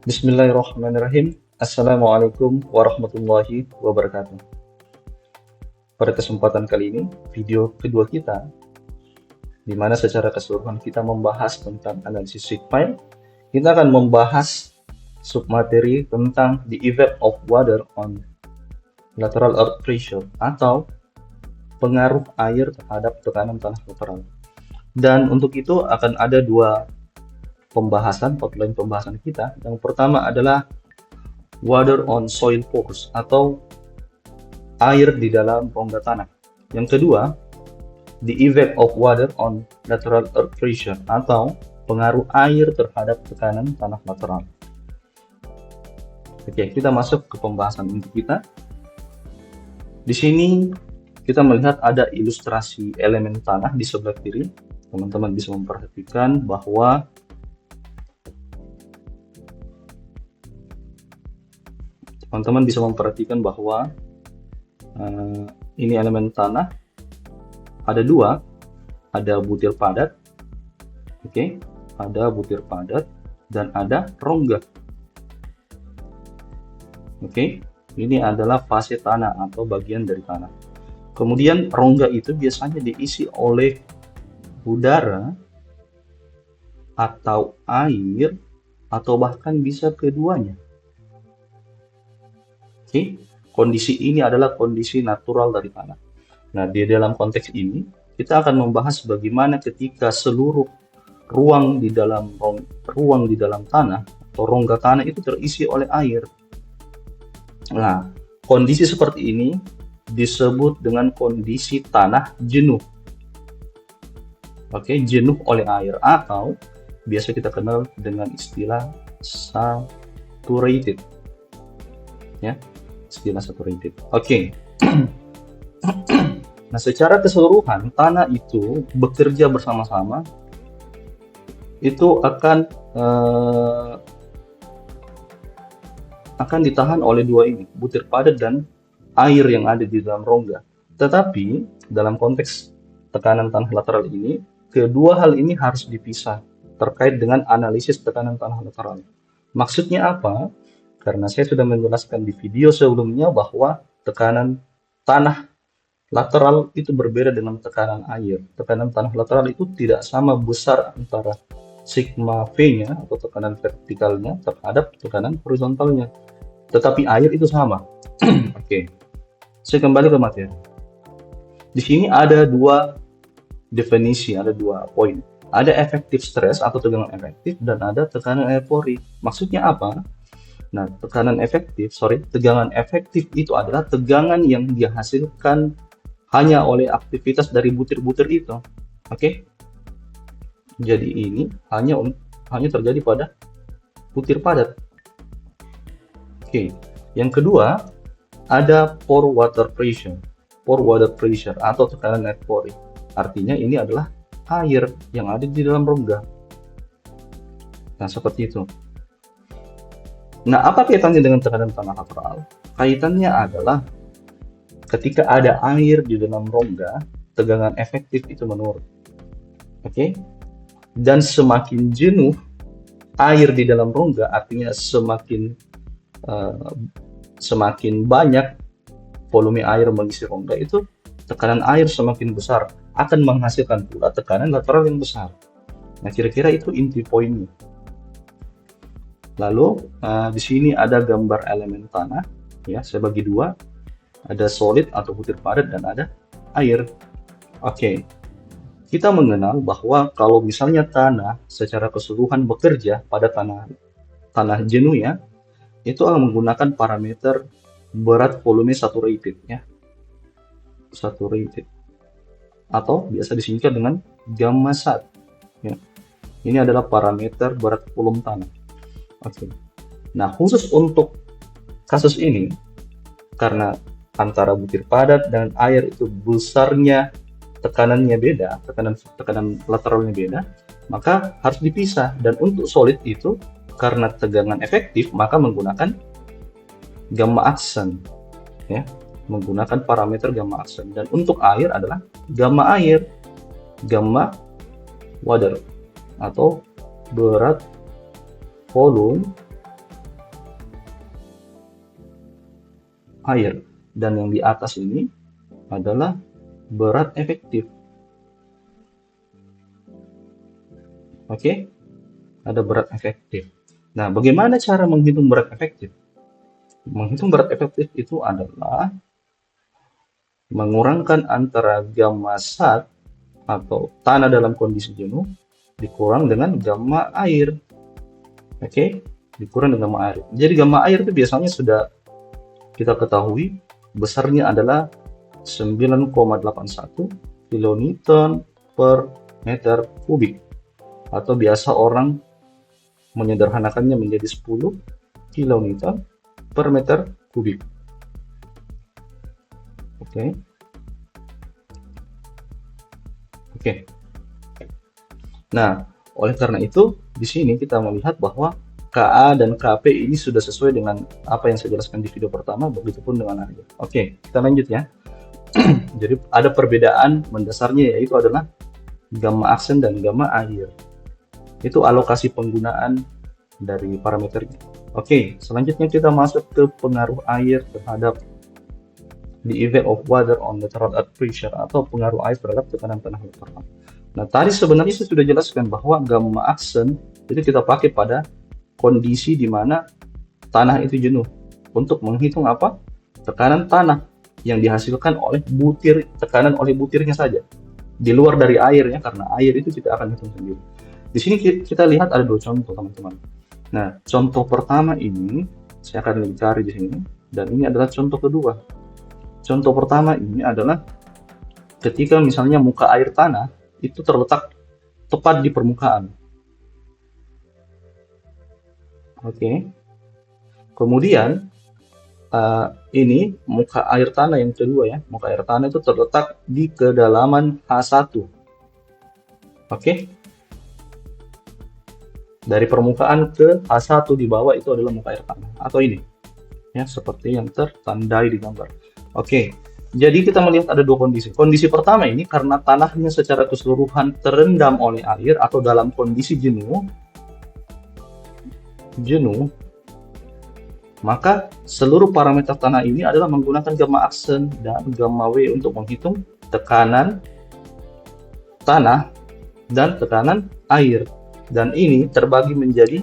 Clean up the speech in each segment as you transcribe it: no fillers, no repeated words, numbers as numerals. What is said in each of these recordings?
Bismillahirrahmanirrahim. Assalamualaikum warahmatullahi wabarakatuh. Pada kesempatan kali ini, video kedua kita, di mana secara keseluruhan kita membahas tentang analisis sheet file, kita akan membahas submateri tentang the effect of water on lateral earth pressure atau pengaruh air terhadap tekanan tanah lateral. Dan untuk itu akan ada dua outline pembahasan kita. Yang pertama adalah water on soil pores atau air di dalam rongga tanah. Yang kedua, the effect of water on lateral earth pressure atau pengaruh air terhadap tekanan tanah lateral. Oke, kita masuk ke pembahasan inti kita. Di sini kita melihat ada ilustrasi elemen tanah di sebelah kiri. Teman-teman bisa memperhatikan bahwa ini elemen tanah ada dua, ada butir padat, ada butir padat dan ada rongga. Ini adalah fase tanah atau bagian dari tanah. Kemudian rongga itu biasanya diisi oleh udara atau air atau bahkan bisa keduanya. Kondisi ini adalah kondisi natural dari tanah. Nah, di dalam konteks ini kita akan membahas bagaimana ketika seluruh ruang di dalam tanah atau rongga tanah itu terisi oleh air. Nah, kondisi seperti ini disebut dengan kondisi tanah jenuh. Jenuh oleh air atau biasa kita kenal dengan istilah saturated. Istilah saturated. Nah, secara keseluruhan tanah itu bekerja bersama-sama, itu akan ditahan oleh dua ini, butir padat dan air yang ada di dalam rongga. Tetapi dalam konteks tekanan tanah lateral ini, kedua hal ini harus dipisah terkait dengan analisis tekanan tanah lateral. Maksudnya apa? Karena saya sudah menjelaskan di video sebelumnya bahwa tekanan tanah lateral itu berbeda dengan tekanan air. Tekanan tanah lateral itu tidak sama besar antara sigma V-nya atau tekanan vertikalnya terhadap tekanan horizontalnya. Tetapi air itu sama. Saya kembali ke materi. Di sini ada dua definisi, ada dua poin. Ada effective stress atau tegangan efektif dan ada tekanan euphoria. Maksudnya apa? Nah, tegangan efektif itu adalah tegangan yang dihasilkan hanya oleh aktivitas dari butir-butir itu. Jadi ini hanya terjadi pada butir padat. Yang kedua, ada pore water pressure. Pore water pressure atau tekanan air pori. Artinya ini adalah air yang ada di dalam rongga. Nah, seperti itu. Nah, apa kaitannya dengan tekanan tanah lateral? Kaitannya adalah ketika ada air di dalam rongga, tegangan efektif itu menurun. Dan semakin jenuh air di dalam rongga, artinya semakin banyak volume air mengisi rongga itu, tekanan air semakin besar, akan menghasilkan pula tekanan lateral yang besar. Nah, kira-kira itu inti poinnya. Lalu di sini ada gambar elemen tanah, saya bagi dua, ada solid atau butir padat dan ada air. Kita mengenal bahwa kalau misalnya tanah secara keseluruhan bekerja pada tanah jenuh itu akan menggunakan parameter berat volume saturated atau biasa disingkat dengan gamma sat. Ini adalah parameter berat volume tanah. Nah, khusus untuk kasus ini, karena antara butir padat dan air itu besarnya, tekanannya beda, tekanan lateralnya beda, maka harus dipisah. Dan untuk solid itu karena tegangan efektif, maka menggunakan gamma aksen, ya, menggunakan parameter gamma aksen. Dan untuk air adalah gamma air, gamma water, atau berat volume air. Dan yang di atas ini adalah berat efektif. Oke, ada berat efektif. Nah, bagaimana cara menghitung berat efektif? Menghitung berat efektif itu adalah mengurangkan antara gamma sat atau tanah dalam kondisi jenuh dikurang dengan gamma air. Oke, dikurang dengan gamma air. Jadi gamma air itu biasanya sudah kita ketahui besarnya adalah 9,81 kilonewton per meter kubik, atau biasa orang menyederhanakannya menjadi 10 kilonewton per meter kubik. Oke. Nah, oleh karena itu di sini kita melihat bahwa KA dan KP ini sudah sesuai dengan apa yang saya jelaskan di video pertama, begitupun dengan air. Oke, kita lanjut ya. Jadi ada perbedaan mendasarnya, yaitu adalah gamma aksen dan gamma air. Itu alokasi penggunaan dari parameternya. Oke, selanjutnya kita masuk ke pengaruh air terhadap the effect of water on lateral earth pressure, atau pengaruh air terhadap tekanan tanah lateral. Nah, tadi sebenarnya saya sudah jelaskan bahwa gamma aksen itu kita pakai pada kondisi di mana tanah itu jenuh untuk menghitung apa? Tekanan tanah yang dihasilkan oleh tekanan oleh butirnya saja, di luar dari airnya, karena air itu kita akan hitung sendiri. Di sini kita lihat ada dua contoh, teman-teman. Nah, contoh pertama ini saya akan cari di sini, dan ini adalah contoh kedua. Contoh pertama ini adalah ketika misalnya muka air tanah itu terletak tepat di permukaan. Oke. Kemudian ini muka air tanah yang kedua ya. Muka air tanah itu terletak di kedalaman H1. Oke. Dari permukaan ke H1 di bawah itu adalah muka air tanah, atau ini. Ya, seperti yang tertandai di gambar. Oke. Jadi kita melihat ada dua kondisi. Kondisi pertama ini karena tanahnya secara keseluruhan terendam oleh air atau dalam kondisi jenuh, maka seluruh parameter tanah ini adalah menggunakan gamma aksen dan gamma W untuk menghitung tekanan tanah dan tekanan air. Dan ini terbagi menjadi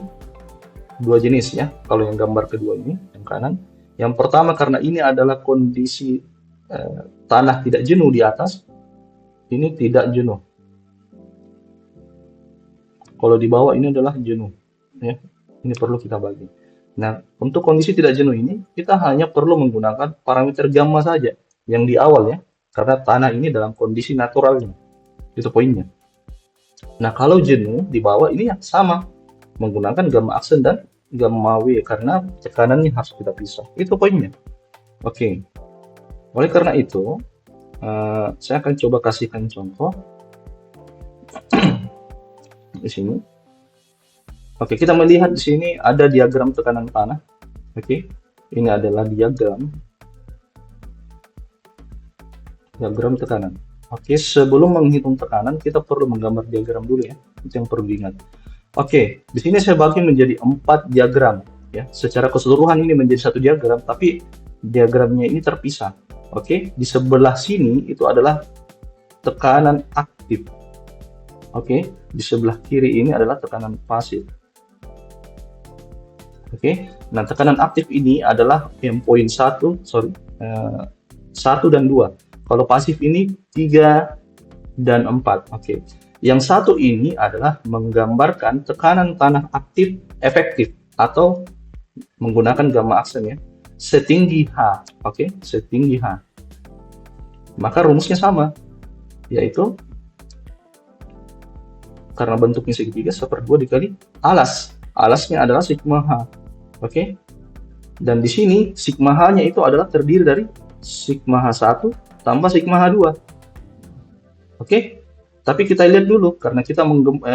dua jenis ya. Kalau yang gambar kedua ini, yang kanan. Yang pertama karena ini adalah kondisi tanah tidak jenuh di atas, ini tidak jenuh. Kalau di bawah ini adalah jenuh ya. Ini perlu kita bagi. Nah, untuk kondisi tidak jenuh ini, kita hanya perlu menggunakan parameter gamma saja yang di awal ya, karena tanah ini dalam kondisi naturalnya. Itu poinnya. Nah, kalau jenuh di bawah ini ya sama, menggunakan gamma aksen dan gamma W karena tekanannya harus kita pisah. Itu poinnya. Oke. Oleh karena itu, saya akan coba kasihkan contoh di sini. Oke, kita melihat di sini ada diagram tekanan tanah. Oke, ini adalah diagram tekanan. Oke, sebelum menghitung tekanan, kita perlu menggambar diagram dulu ya. Itu yang perlu diingat. Oke, di sini saya bagi menjadi 4 diagram ya. Secara keseluruhan ini menjadi satu diagram, tapi diagramnya ini terpisah. Oke, di sebelah sini itu adalah tekanan aktif. Oke, di sebelah kiri ini adalah tekanan pasif. Oke, nah tekanan aktif ini adalah yang poin 1 dan 2. Kalau pasif ini 3 dan 4. Oke, yang satu ini adalah menggambarkan tekanan tanah aktif efektif atau menggunakan gamma aksen ya, setinggi H. Oke, setinggi H. Maka rumusnya sama, yaitu karena bentuknya segitiga 1/2 dikali alas. Alasnya adalah sigma H. Oke. Dan di sini sigma H-nya itu adalah terdiri dari sigma H1 tambah sigma H2. Oke. Tapi kita lihat dulu karena kita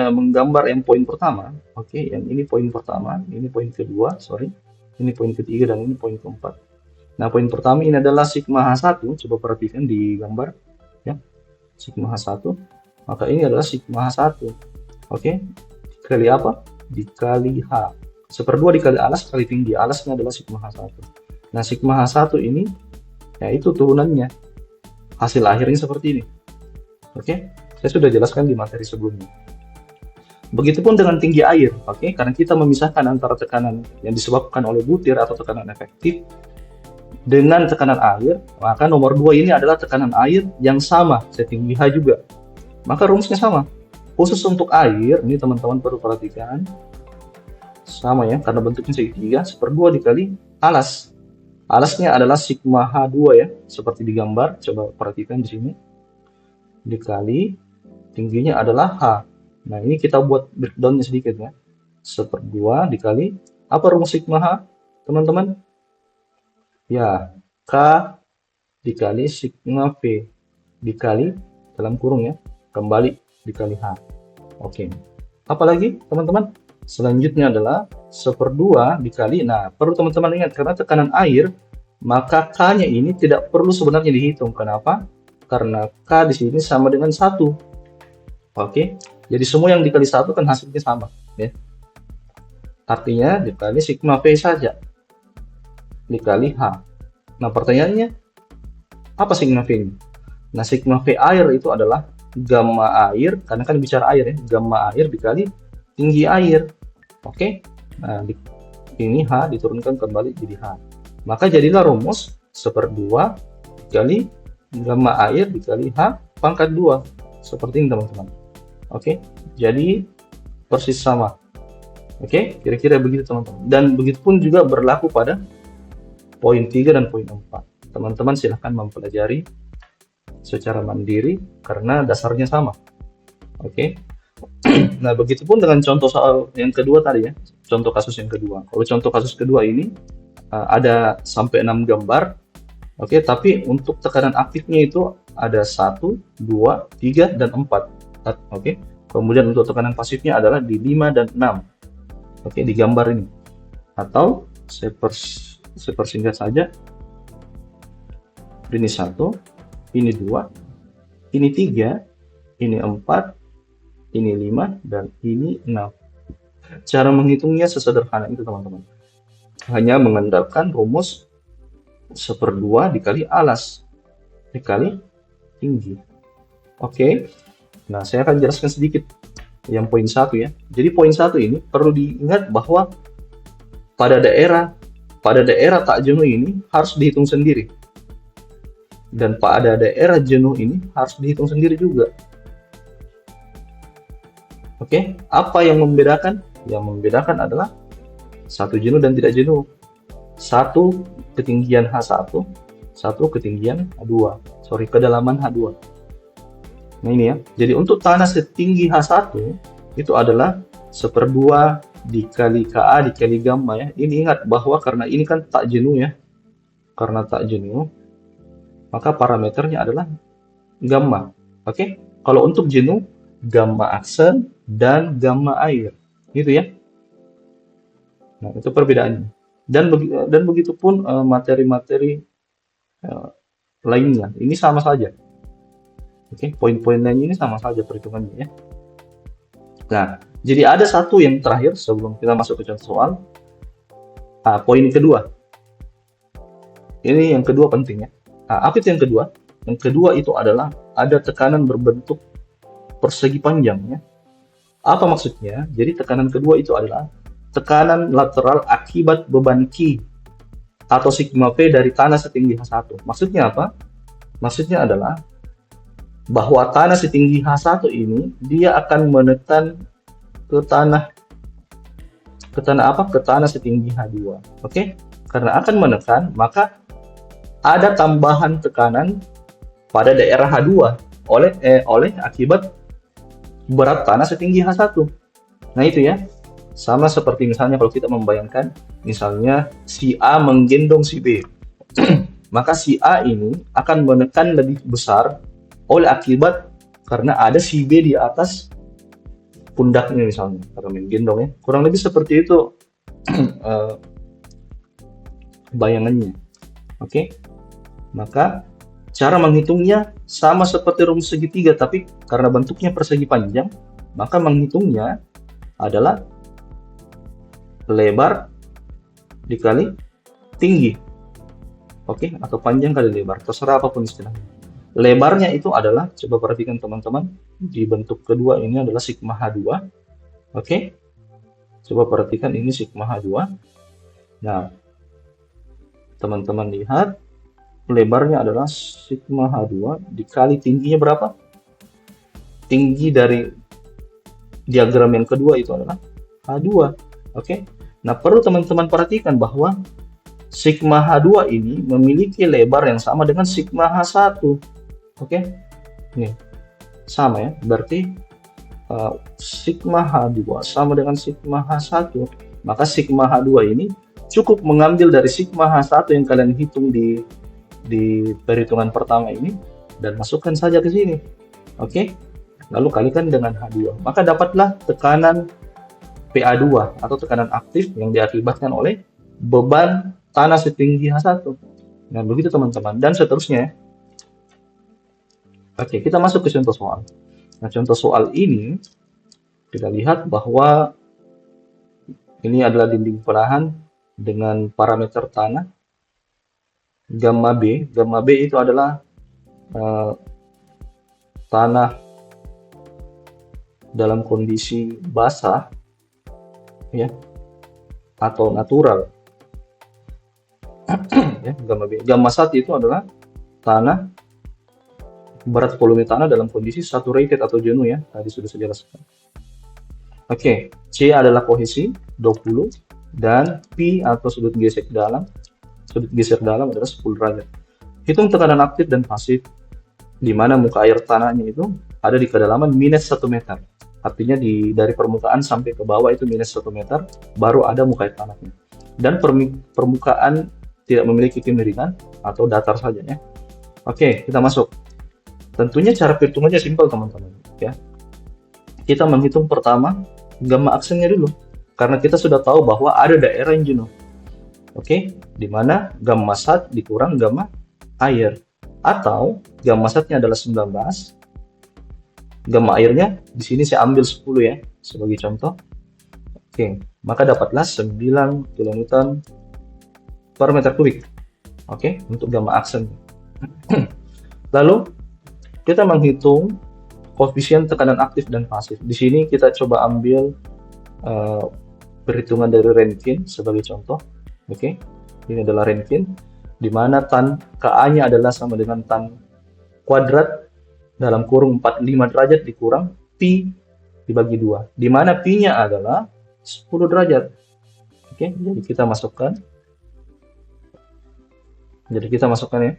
menggambar yang poin pertama. Oke, yang ini poin pertama, ini poin kedua, sorry. Ini poin ketiga dan ini poin keempat. Nah, poin pertama ini adalah sigma H1, coba perhatikan di gambar ya. Sigma H1, maka ini adalah sigma H1. Oke. Dikali apa? Dikali H. 1/2 dikali alas kali tinggi. Alasnya adalah sigma H1. Nah, sigma H1 ini ya itu turunannya. Hasil akhirnya seperti ini. Oke. Saya sudah jelaskan di materi sebelumnya. Begitupun dengan tinggi air, oke? Karena kita memisahkan antara tekanan yang disebabkan oleh butir atau tekanan efektif dengan tekanan air, maka nomor 2 ini adalah tekanan air yang sama, setinggi H juga. Maka rumusnya sama. Khusus untuk air, ini teman-teman perlu perhatikan, sama ya, karena bentuknya segitiga, 1/2 dikali alas. Alasnya adalah sigma H2 ya, seperti digambar, coba perhatikan di sini. Dikali tingginya adalah H. Nah, ini kita buat breakdownnya sedikit ya. 1/2 dikali apa rumus sigma H, teman-teman? Ya, K dikali sigma V dikali dalam kurung ya, kembali dikali H. Oke. Apalagi teman-teman? Selanjutnya adalah 1/2 dikali, nah perlu teman-teman ingat karena tekanan air, maka K-nya ini tidak perlu sebenarnya dihitung. Kenapa? Karena K di sini sama dengan 1. Oke, jadi semua yang dikali 1 kan hasilnya sama ya. Artinya dikali sigma V saja dikali H. Nah, pertanyaannya apa sigma V ini? Nah, sigma V air itu adalah gamma air, karena kan bicara air ya, gamma air dikali tinggi air. Oke, nah ini H diturunkan kembali jadi H. Maka jadilah rumus 1/2 dikali gamma air dikali H pangkat 2. Seperti ini teman-teman. Oke, jadi persis sama. Oke, kira-kira begitu teman-teman. Dan begitu pun juga berlaku pada poin 3 dan poin 4. Teman-teman silahkan mempelajari secara mandiri karena dasarnya sama. Oke. Nah, begitu pun dengan contoh soal yang kedua tadi ya. Contoh kasus yang kedua. Kalau contoh kasus kedua ini ada sampai 6 gambar. Oke, tapi untuk tekanan aktifnya itu ada 1, 2, 3, dan 4. Oke. Kemudian untuk tekanan pasifnya adalah di 5 dan 6. Oke, di gambar ini. Atau saya persingkat saja. Ini 1, ini 2, ini 3, ini 4, ini 5, dan ini 6. Cara menghitungnya sesederhana itu teman-teman. Hanya mengandalkan rumus 1/2 dikali alas dikali tinggi. Oke. Nah, saya akan jelaskan sedikit yang poin 1 ya. Jadi poin 1 ini perlu diingat bahwa pada daerah tak jenuh ini harus dihitung sendiri. Dan pada daerah jenuh ini harus dihitung sendiri juga. Oke, apa yang membedakan? Yang membedakan adalah satu jenuh dan tidak jenuh. Satu ketinggian H1, satu ketinggian H2. Sorry, kedalaman H2. Nah ini ya, jadi untuk tanah setinggi H1 itu adalah 1/2 dikali Ka dikali gamma ya. Ini ingat bahwa karena ini kan tak jenuh ya, karena tak jenuh, maka parameternya adalah gamma. Oke, kalau untuk jenuh, gamma aksen dan gamma air, gitu ya. Nah itu perbedaannya. Dan begitu pun materi-materi lainnya, ini sama saja. Oke, poin-poin lain ini sama saja perhitungannya ya. Nah, jadi ada satu yang terakhir sebelum kita masuk ke contoh soal. Poin kedua. Ini yang kedua penting ya. Apa itu yang kedua? Yang kedua itu adalah ada tekanan berbentuk persegi panjang ya. Apa maksudnya? Jadi tekanan kedua itu adalah tekanan lateral akibat beban Q atau sigma P dari tanah setinggi H1. Maksudnya apa? Maksudnya adalah bahwa tanah setinggi H1 ini dia akan menekan ke tanah setinggi H2. Oke? Karena akan menekan, maka ada tambahan tekanan pada daerah H2 oleh akibat berat tanah setinggi H1. Nah, itu ya. Sama seperti misalnya kalau kita membayangkan misalnya si A menggendong si B. maka si A ini akan menekan lebih besar oleh akibat karena ada si B di atas pundaknya misalnya, karena main gendong ya. Kurang lebih seperti itu eh, bayangannya. Oke, maka cara menghitungnya sama seperti rumus segitiga, tapi karena bentuknya persegi panjang, maka menghitungnya adalah lebar dikali tinggi. Oke, atau panjang kali lebar, terserah apapun istilahnya. Lebarnya itu adalah, coba perhatikan teman-teman, di bentuk kedua ini adalah sigma H2. Oke, coba perhatikan ini sigma H2. Nah, teman-teman lihat, lebarnya adalah sigma H2 dikali tingginya berapa? Tinggi dari diagram yang kedua itu adalah H2. Oke, nah perlu teman-teman perhatikan bahwa sigma H2 ini memiliki lebar yang sama dengan sigma H1. Oke, ini sama ya, berarti sigma H2 sama dengan sigma H1. Maka sigma H2 ini cukup mengambil dari sigma H1 yang kalian hitung di perhitungan pertama ini dan masukkan saja ke sini. Oke, lalu kalikan dengan H2, maka dapatlah tekanan PA2 atau tekanan aktif yang diakibatkan oleh beban tanah setinggi H1. Nah, begitu teman-teman, dan seterusnya. Oke, kita masuk ke contoh soal. Nah, contoh soal ini kita lihat bahwa ini adalah dinding penahan dengan parameter tanah gamma B. Gamma B itu adalah tanah dalam kondisi basah ya atau natural. Ya, gamma B. Gamma 1 itu adalah tanah berat volume tanah dalam kondisi saturated atau jenuh ya. Tadi sudah saya jelaskan. Oke, C adalah kohesi 20 dan P atau sudut geser dalam adalah 10 derajat. Hitung tekanan aktif dan pasif di mana muka air tanahnya itu ada di kedalaman minus 1 meter. Artinya dari permukaan sampai ke bawah itu minus 1 meter, baru ada muka air tanahnya. Dan permukaan tidak memiliki kemiringan atau datar saja ya. Oke, kita masuk. Tentunya cara perhitungannya simpel teman-teman ya. Kita menghitung pertama gamma aksennya dulu, karena kita sudah tahu bahwa ada daerah yang jenuh. Oke, di mana gamma sat dikurang gamma air, atau gamma satnya adalah 19, gamma airnya di sini saya ambil 10 ya sebagai contoh. Oke, maka dapatlah 9 kN per meter kubik. Oke, untuk gamma aksen. Lalu kita menghitung koefisien tekanan aktif dan pasif. Di sini kita coba ambil perhitungan dari Rankine sebagai contoh. Oke, ini adalah Rankine, di mana tan Ka-nya adalah sama dengan tan kuadrat dalam kurung 45 derajat dikurang Pi dibagi 2, di mana Pi-nya adalah 10 derajat. Oke, jadi kita masukkan. Ya.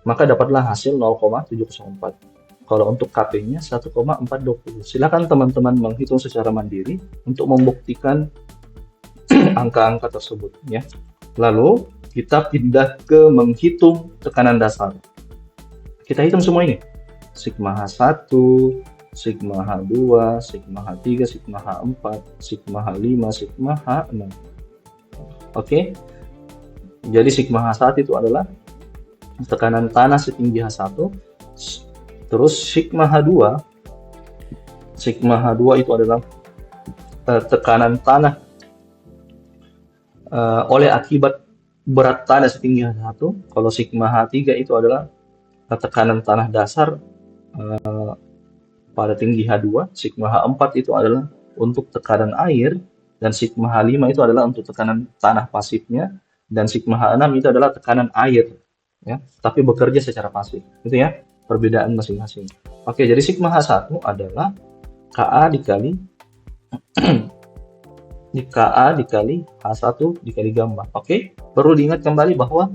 Maka dapatlah hasil 0,704. Kalau untuk KP-nya 1,420. Silakan teman-teman menghitung secara mandiri untuk membuktikan angka-angka tersebut ya. Lalu kita pindah ke menghitung tekanan dasar. Kita hitung semua ini. Sigma H1, Sigma H2, Sigma H3, Sigma H4, Sigma H5, Sigma H6. Oke. Jadi Sigma H1 itu adalah tekanan tanah setinggi H1. Terus Sigma H2 itu adalah tekanan tanah oleh akibat berat tanah setinggi H1. Kalau Sigma H3 itu adalah tekanan tanah dasar pada tinggi H2. Sigma H4 itu adalah untuk tekanan air, dan Sigma H5 itu adalah untuk tekanan tanah pasifnya, dan Sigma H6 itu adalah tekanan air ya, tapi bekerja secara pasif. Itu ya perbedaan masing-masing. Oke, jadi Sigma H1 adalah Ka dikali H1 dikali gamma. Oke, perlu diingat kembali bahwa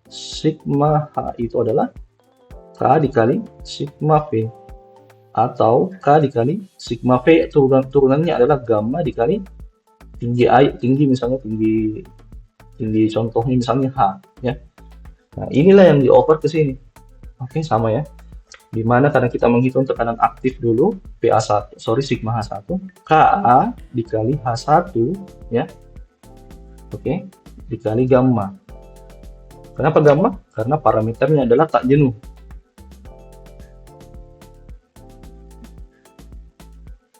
Sigma H itu adalah K dikali Sigma V, atau K dikali Sigma V turunannya adalah gamma dikali tinggi misalnya tinggi contohnya misalnya H ya. Nah, inilah yang dioper ke sini. Oke, sama ya. Dimana karena kita menghitung tekanan aktif dulu, PA1, sorry, sigma H1, Ka dikali H1, ya, oke, dikali gamma. Kenapa gamma? Karena parameternya adalah tak jenuh.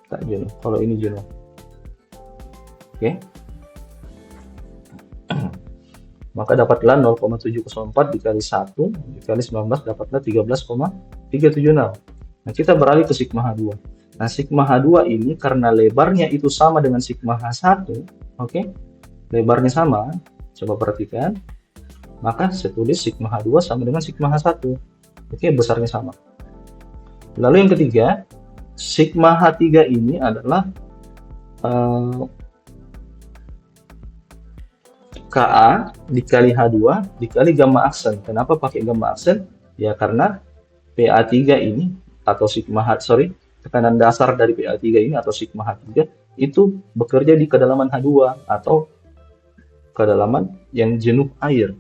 Tak jenuh, kalau ini jenuh. Oke, maka dapatlah 0,704 dikali 1 dikali 19 dapatlah 13,376. Nah, kita beralih ke sigma H2. Nah, sigma H2 ini karena lebarnya itu sama dengan sigma H1, oke, lebarnya sama, coba perhatikan, maka saya tulis sigma H2 sama dengan sigma H1, oke, besarnya sama. Lalu yang ketiga, sigma H3 ini adalah eh, Ka dikali H2 dikali gamma aksen. Kenapa pakai gamma aksen? Ya karena PA3 ini atau sigma H, sorry, tekanan dasar dari PA3 ini atau sigma H3 itu bekerja di kedalaman H2 atau kedalaman yang jenuh air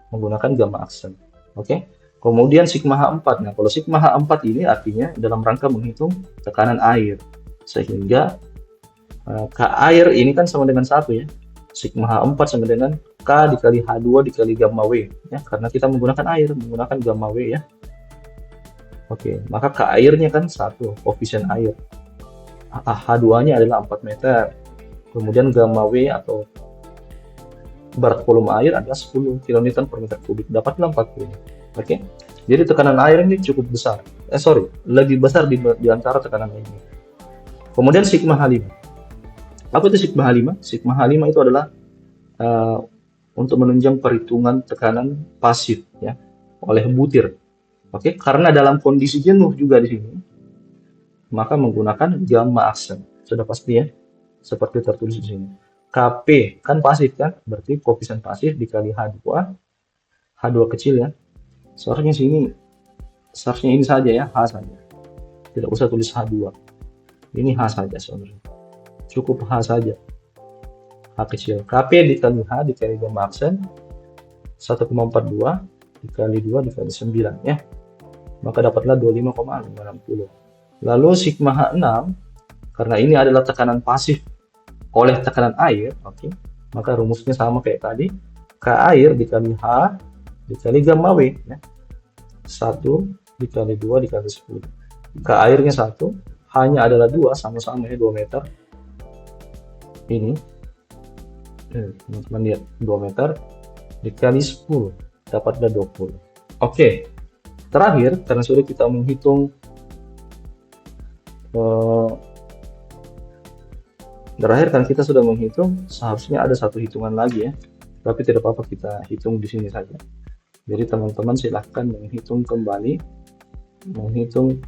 menggunakan gamma aksen. Oke. Kemudian sigma H4. Nah, kalau sigma H4 ini artinya dalam rangka menghitung tekanan air. Sehingga K air ini kan sama dengan 1 ya. Sigma H4 sama dengan K dikali H2 dikali gamma W ya, karena kita menggunakan air, menggunakan gamma W ya. Oke, maka K airnya kan 1, koefisien air. H2-nya adalah 4 meter. Kemudian gamma W atau berat volume air adalah 10 kN per meter kubik. Dapatlah 40. Oke. Jadi tekanan air ini cukup besar. Sorry, lebih besar di antara tekanan air ini. Kemudian sigma H5. Apa itu sigma H5? Sigma H5 itu adalah uh, untuk menunjang perhitungan tekanan pasif ya oleh butir. Oke, karena dalam kondisi jenuh juga di sini, maka menggunakan gamma aksen. Sudah pasti ya, seperti tertulis di sini. Kp kan pasif kan, berarti koefisien pasif dikali H2, H2 kecil ya. Seharusnya ini saja ya, H saja. Tidak usah tulis H2. Ini H saja sebenarnya. Cukup H saja. H kecil. Kp dikali H dikali gamma aksen 1,42 dikali 2 dikali 9 ya. Maka dapatlah 25,560. Lalu sigma H6 karena ini adalah tekanan pasif oleh tekanan air, oke. Maka rumusnya sama kayak tadi. K air dikali H dikali gamma W ya. 1 dikali 2 dikali 10. K airnya 1, H-nya adalah 2, sama-sama ya 2 meter. Ini teman-teman lihat 2 meter dikali 10 dapatlah 20. Oke, terakhir karena sudah kita menghitung seharusnya ada satu hitungan lagi ya, tapi tidak apa-apa kita hitung di sini saja. Jadi teman-teman silahkan menghitung kembali, menghitung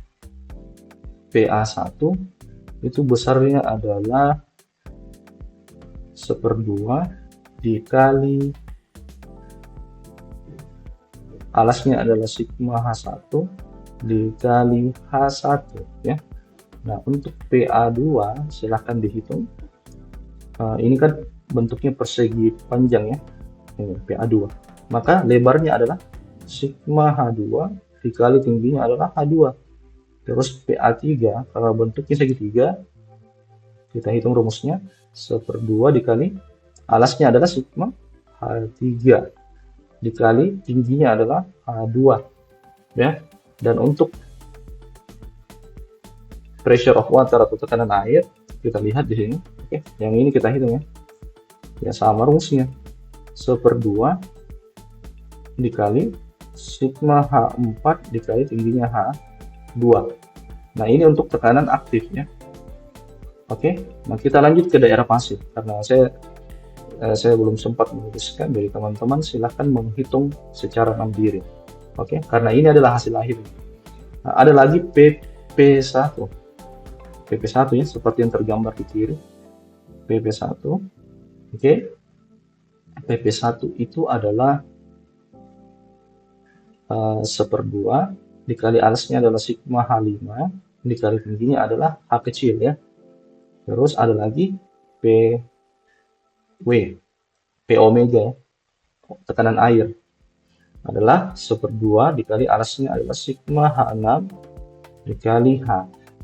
PA1 itu besarnya adalah 1/2 dikali alasnya adalah sigma H1 dikali H1 ya. Nah, untuk PA2 silahkan dihitung. Ini kan bentuknya persegi panjang ya. Ini PA2. Maka lebarnya adalah sigma H2 dikali tingginya adalah H2. Terus PA3 karena bentuknya segitiga, kita hitung rumusnya 1/2 dikali alasnya adalah sigma H3 dikali tingginya adalah H2 ya. Dan untuk pressure of water atau tekanan air kita lihat di sini. Oke, yang ini kita hitung ya. Ya sama rumusnya. 1/2 dikali sigma H4 dikali tingginya H2. Nah, ini untuk tekanan aktif ya. Oke, nah kita lanjut ke daerah pasif karena saya belum sempat menuliskan. Dari teman-teman silahkan menghitung secara mandiri. Oke, karena ini adalah hasil akhir. Nah, ada lagi PP1. PP1 ya, seperti yang tergambar di kiri. PP1. Oke. PP1 itu adalah 1/2 dikali alasnya adalah sigma H5 dikali tingginya adalah H kecil ya. Terus ada lagi PW, P omega ya, tekanan air. adalah 1/2 dikali alasnya adalah sigma H6 dikali H.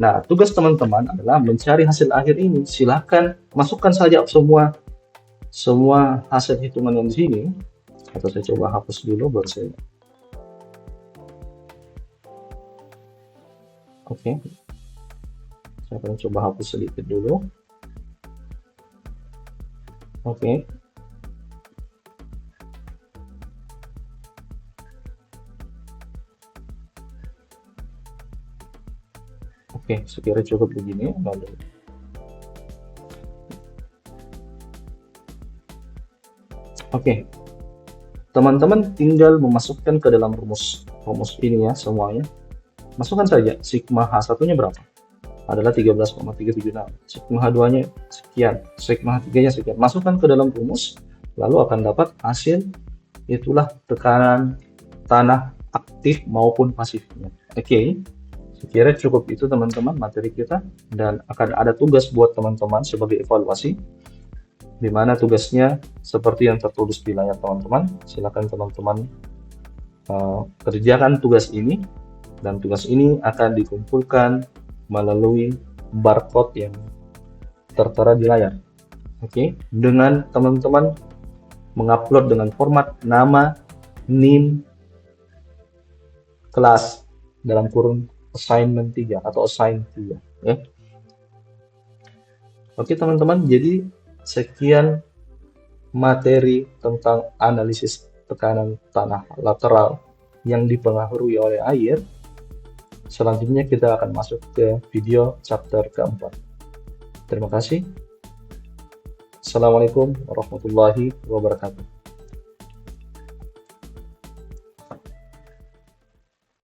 Nah, tugas teman-teman adalah mencari hasil akhir ini. Silahkan masukkan saja semua hasil hitungan yang di sini. Atau saya coba hapus dulu baru saya. Oke. Saya akan coba hapus sedikit dulu. Oke. Oke, sekiranya cukup begini. Lalu oke, teman-teman tinggal memasukkan ke dalam rumus ini ya semuanya. Masukkan saja sigma H1-nya berapa? Adalah 13,376. Sigma H2-nya sekian, sigma H3-nya sekian. Masukkan ke dalam rumus, lalu akan dapat hasil, itulah tekanan tanah aktif maupun pasifnya. Oke, sekiranya cukup itu teman-teman materi kita, dan akan ada tugas buat teman-teman sebagai evaluasi, di mana tugasnya seperti yang tertulis di layar teman-teman. Silakan teman-teman kerjakan tugas ini, dan tugas ini akan dikumpulkan melalui barcode yang tertera di layar. Oke, dengan teman-teman mengupload dengan format nama, NIM, kelas dalam kurun assignment 3 atau assign 3 ya. Oke teman-teman, jadi sekian materi tentang analisis tekanan tanah lateral yang dipengaruhi oleh air. Selanjutnya kita akan masuk ke video chapter keempat. Terima kasih. Assalamualaikum warahmatullahi wabarakatuh.